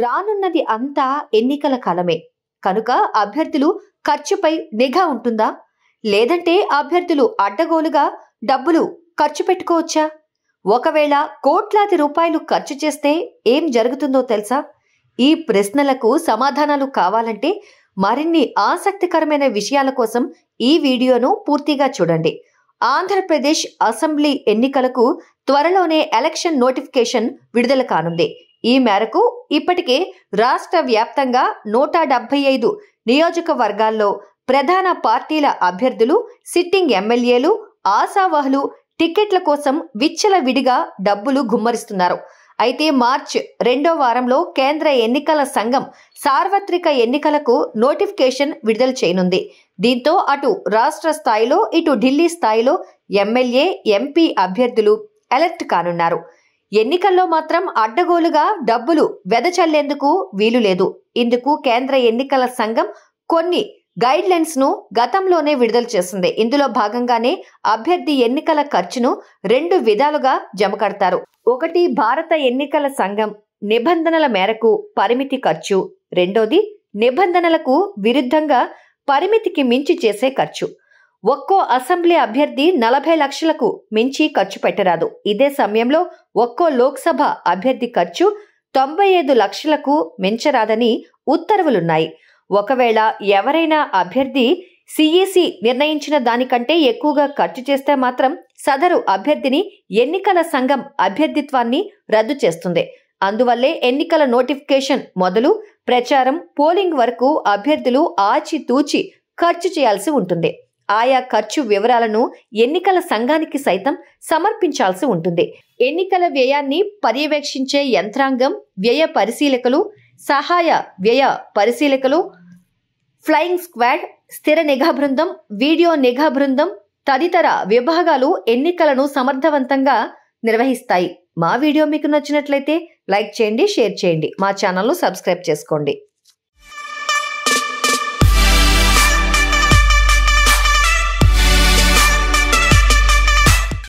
రానున్నది అంతా ఎన్నికల కాలమే కనుక అభ్యర్థులు ఖర్చుపై నిఘా ఉంటుందా? లేదంటే అభ్యర్థులు అడ్డగోలుగా డబ్బులు ఖర్చు పెట్టుకోవచ్చా? ఒకవేళ కోట్లాది రూపాయలు ఖర్చు చేస్తే ఏం జరుగుతుందో తెలుసా? ఈ ప్రశ్నలకు సమాధానాలు కావాలంటే మరిన్ని ఆసక్తికరమైన విషయాల కోసం ఈ వీడియోను పూర్తిగా చూడండి. ఆంధ్రప్రదేశ్ అసెంబ్లీ ఎన్నికలకు త్వరలోనే ఎలక్షన్ నోటిఫికేషన్ విడుదల కానుంది. ఈ మేరకు ఇప్పటికే రాష్ట్ర వ్యాప్తంగా 175 నియోజకవర్గాల్లో ప్రధాన పార్టీల అభ్యర్థులు, సిట్టింగ్ ఎమ్మెల్యేలు, ఆశావహులు టికెట్ల కోసం విచ్చలవిడిగా డబ్బులు గుమ్మరిస్తున్నారు. అయితే మార్చి 2వ వారంలో కేంద్ర ఎన్నికల సంఘం సార్వత్రిక ఎన్నికలకు నోటిఫికేషన్ విడుదల చేయనుంది. దీంతో అటు రాష్ట్ర స్థాయిలో ఇటు ఢిల్లీ స్థాయిలో ఎమ్మెల్యే, ఎంపీ అభ్యర్థులు అలర్ట్ కానున్నారు. ఎన్నికల్లో మాత్రం అడ్డగోలుగా డబ్బులు వెదచల్లేందుకు వీలు లేదు. ఇందుకు కేంద్ర ఎన్నికల సంఘం కొన్ని గైడ్ లైన్స్ ను గతంలోనే విడుదల చేసింది. ఇందులో భాగంగానే అభ్యర్థి ఎన్నికల ఖర్చును 2 విధాలుగా జమ కడతారు. ఒకటి, భారత ఎన్నికల సంఘం నిబంధనల మేరకు పరిమితి ఖర్చు. రెండోది, నిబంధనలకు విరుద్ధంగా పరిమితికి మించి చేసే ఖర్చు. ఒక్కో అసెంబ్లీ అభ్యర్థి 40 లక్షలకు మించి ఖర్చు పెట్టరాదు. ఇదే సమయంలో ఒక్కో లోక్సభ అభ్యర్థి ఖర్చు 95 లక్షలకు మించరాదని ఉత్తర్వులున్నాయి. ఒకవేళ ఎవరైనా అభ్యర్థి సిఈసి నిర్ణయించిన దానికంటే ఎక్కువగా ఖర్చు చేస్తే మాత్రం సదరు అభ్యర్థిని ఎన్నికల సంఘం అభ్యర్థిత్వాన్ని రద్దు చేస్తుంది. అందువల్లే ఎన్నికల నోటిఫికేషన్ మొదలు ప్రచారం, పోలింగ్ వరకు అభ్యర్థులు ఆచితూచి ఖర్చు చేయాల్సి ఉంటుంది. ఆయా ఖర్చు వివరాలను ఎన్నికల సంఘానికి సైతం సమర్పించాల్సి ఉంటుంది. ఎన్నికల వ్యయాన్ని పర్యవేక్షించే యంత్రాంగం, వ్యయ పరిశీలకులు, సహాయ వ్యయ పరిశీలకులు, ఫ్లయింగ్ స్క్వాడ్, స్థిర నిఘా బృందం, వీడియో నిఘా బృందం తదితర విభాగాలు ఎన్నికలను సమర్థవంతంగా నిర్వహిస్తాయి. మా వీడియో మీకు నచ్చినట్లయితే లైక్ చేయండి, షేర్ చేయండి, మా ఛానల్ను సబ్స్క్రైబ్ చేసుకోండి.